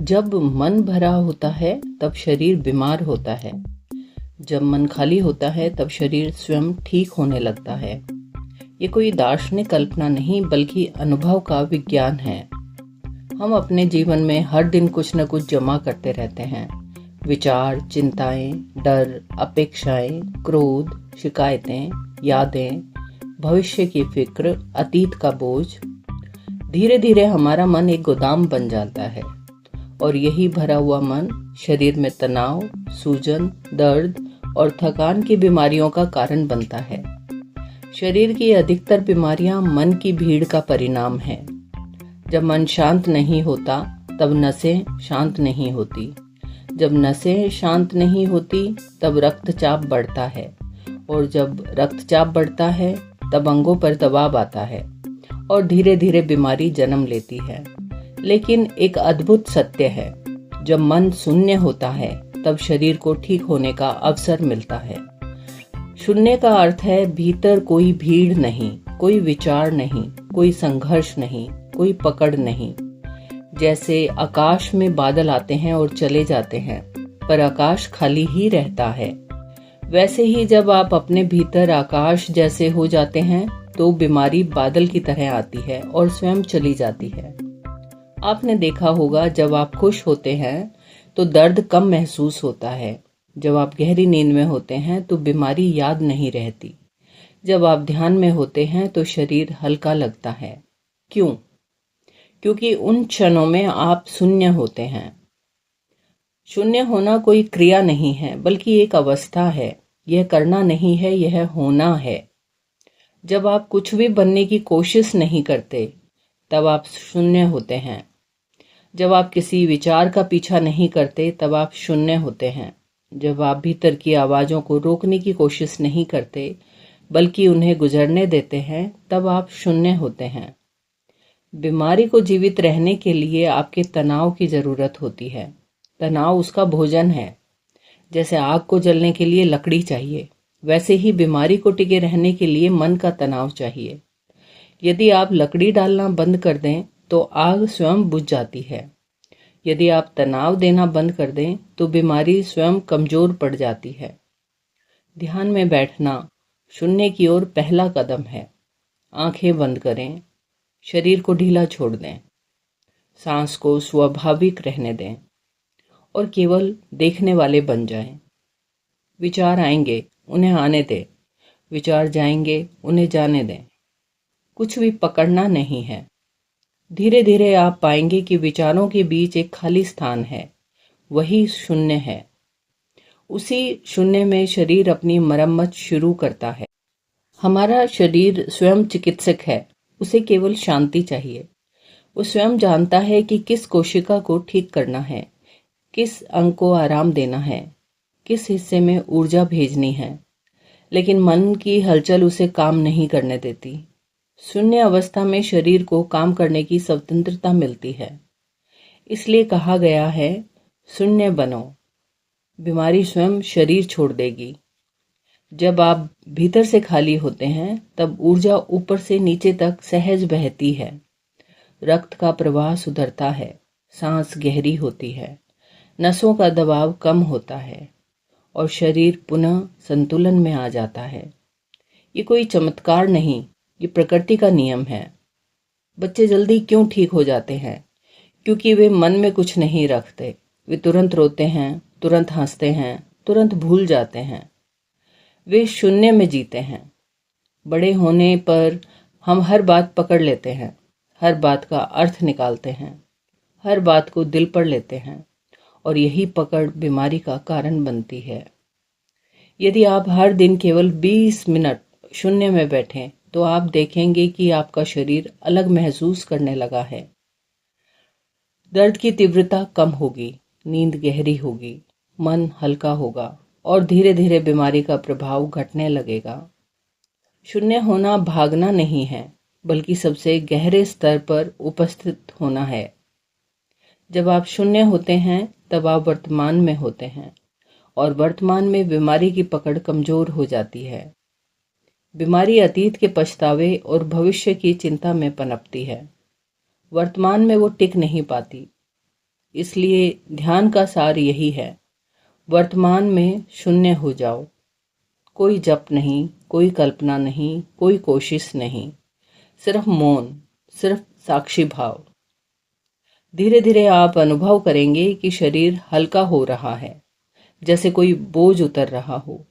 जब मन भरा होता है तब शरीर बीमार होता है। जब मन खाली होता है तब शरीर स्वयं ठीक होने लगता है। ये कोई दार्शनिक कल्पना नहीं बल्कि अनुभव का विज्ञान है। हम अपने जीवन में हर दिन कुछ न कुछ जमा करते रहते हैं। विचार, चिंताएं, डर, अपेक्षाएं, क्रोध, शिकायतें, यादें, भविष्य की फिक्र, अतीत का बोझ। धीरे धीरे हमारा मन एक गोदाम बन जाता है और यही भरा हुआ मन शरीर में तनाव, सूजन, दर्द और थकान की बीमारियों का कारण बनता है। शरीर की अधिकतर बीमारियां मन की भीड़ का परिणाम है। जब मन शांत नहीं होता तब नसें शांत नहीं होती। जब नसें शांत नहीं होती तब रक्तचाप बढ़ता है और जब रक्तचाप बढ़ता है तब अंगों पर दबाव आता है और धीरे धीरे बीमारी जन्म लेती है। लेकिन एक अद्भुत सत्य है, जब मन शून्य होता है तब शरीर को ठीक होने का अवसर मिलता है। शून्य का अर्थ है भीतर कोई भीड़ नहीं, कोई विचार नहीं, कोई संघर्ष नहीं, कोई पकड़ नहीं। जैसे आकाश में बादल आते हैं और चले जाते हैं, पर आकाश खाली ही रहता है। वैसे ही जब आप अपने भीतर आकाश जैसे हो जाते हैं तो बीमारी बादल की तरह आती है और स्वयं चली जाती है। आपने देखा होगा, जब आप खुश होते हैं तो दर्द कम महसूस होता है। जब आप गहरी नींद में होते हैं तो बीमारी याद नहीं रहती। जब आप ध्यान में होते हैं तो शरीर हल्का लगता है। क्यों? क्योंकि उन क्षणों में आप शून्य होते हैं। शून्य होना कोई क्रिया नहीं है बल्कि एक अवस्था है। यह करना नहीं है, यह होना है। जब आप कुछ भी बनने की कोशिश नहीं करते तब आप शून्य होते हैं। जब आप किसी विचार का पीछा नहीं करते तब आप शून्य होते हैं। जब आप भीतर की आवाज़ों को रोकने की कोशिश नहीं करते बल्कि उन्हें गुजरने देते हैं तब आप शून्य होते हैं। बीमारी को जीवित रहने के लिए आपके तनाव की ज़रूरत होती है। तनाव उसका भोजन है। जैसे आग को जलने के लिए लकड़ी चाहिए, वैसे ही बीमारी को टिके रहने के लिए मन का तनाव चाहिए। यदि आप लकड़ी डालना बंद कर दें तो आग स्वयं बुझ जाती है। यदि आप तनाव देना बंद कर दें तो बीमारी स्वयं कमजोर पड़ जाती है। ध्यान में बैठना शून्य की ओर पहला कदम है। आंखें बंद करें, शरीर को ढीला छोड़ दें, सांस को स्वाभाविक रहने दें और केवल देखने वाले बन जाएं। विचार आएंगे, उन्हें आने दें। विचार जाएंगे, उन्हें जाने दें। कुछ भी पकड़ना नहीं है। धीरे धीरे आप पाएंगे कि विचारों के बीच एक खाली स्थान है, वही शून्य है। उसी शून्य में शरीर अपनी मरम्मत शुरू करता है। हमारा शरीर स्वयं चिकित्सक है। उसे केवल शांति चाहिए। वो स्वयं जानता है कि किस कोशिका को ठीक करना है, किस अंग को आराम देना है, किस हिस्से में ऊर्जा भेजनी है। लेकिन मन की हलचल उसे काम नहीं करने देती। शून्य अवस्था में शरीर को काम करने की स्वतंत्रता मिलती है। इसलिए कहा गया है, शून्य बनो, बीमारी स्वयं शरीर छोड़ देगी। जब आप भीतर से खाली होते हैं तब ऊर्जा ऊपर से नीचे तक सहज बहती है। रक्त का प्रवाह सुधरता है, सांस गहरी होती है, नसों का दबाव कम होता है और शरीर पुनः संतुलन में आ जाता है। ये कोई चमत्कार नहीं, ये प्रकृति का नियम है। बच्चे जल्दी क्यों ठीक हो जाते हैं? क्योंकि वे मन में कुछ नहीं रखते। वे तुरंत रोते हैं, तुरंत हंसते हैं, तुरंत भूल जाते हैं। वे शून्य में जीते हैं। बड़े होने पर हम हर बात पकड़ लेते हैं, हर बात का अर्थ निकालते हैं, हर बात को दिल पर लेते हैं और यही पकड़ बीमारी का कारण बनती है। यदि आप हर दिन केवल 20 मिनट शून्य में बैठें तो आप देखेंगे कि आपका शरीर अलग महसूस करने लगा है। दर्द की तीव्रता कम होगी, नींद गहरी होगी, मन हल्का होगा और धीरे धीरे बीमारी का प्रभाव घटने लगेगा। शून्य होना भागना नहीं है बल्कि सबसे गहरे स्तर पर उपस्थित होना है। जब आप शून्य होते हैं तब आप वर्तमान में होते हैं और वर्तमान में बीमारी की पकड़ कमजोर हो जाती है। बीमारी अतीत के पछतावे और भविष्य की चिंता में पनपती है। वर्तमान में वो टिक नहीं पाती। इसलिए ध्यान का सार यही है, वर्तमान में शून्य हो जाओ। कोई जप नहीं, कोई कल्पना नहीं, कोई कोशिश नहीं, सिर्फ मौन, सिर्फ साक्षी भाव। धीरे धीरे आप अनुभव करेंगे कि शरीर हल्का हो रहा है, जैसे कोई बोझ उतर रहा हो।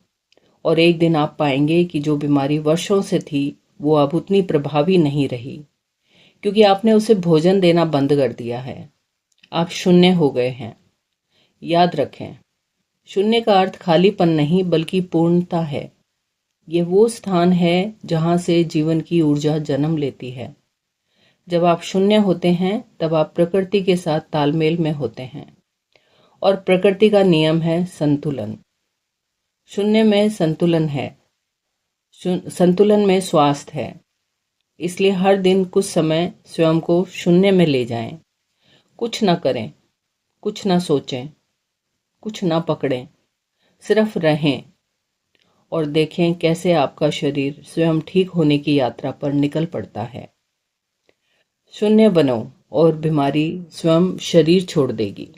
और एक दिन आप पाएंगे कि जो बीमारी वर्षों से थी वो अब उतनी प्रभावी नहीं रही, क्योंकि आपने उसे भोजन देना बंद कर दिया है। आप शून्य हो गए हैं। याद रखें, शून्य का अर्थ खालीपन नहीं बल्कि पूर्णता है। ये वो स्थान है जहाँ से जीवन की ऊर्जा जन्म लेती है। जब आप शून्य होते हैं तब आप प्रकृति के साथ तालमेल में होते हैं, और प्रकृति का नियम है संतुलन। शून्य में संतुलन है, संतुलन में स्वास्थ्य है। इसलिए हर दिन कुछ समय स्वयं को शून्य में ले जाएं। कुछ ना करें, कुछ ना सोचें, कुछ ना पकड़ें, सिर्फ रहें और देखें कैसे आपका शरीर स्वयं ठीक होने की यात्रा पर निकल पड़ता है। शून्य बनो और बीमारी स्वयं शरीर छोड़ देगी।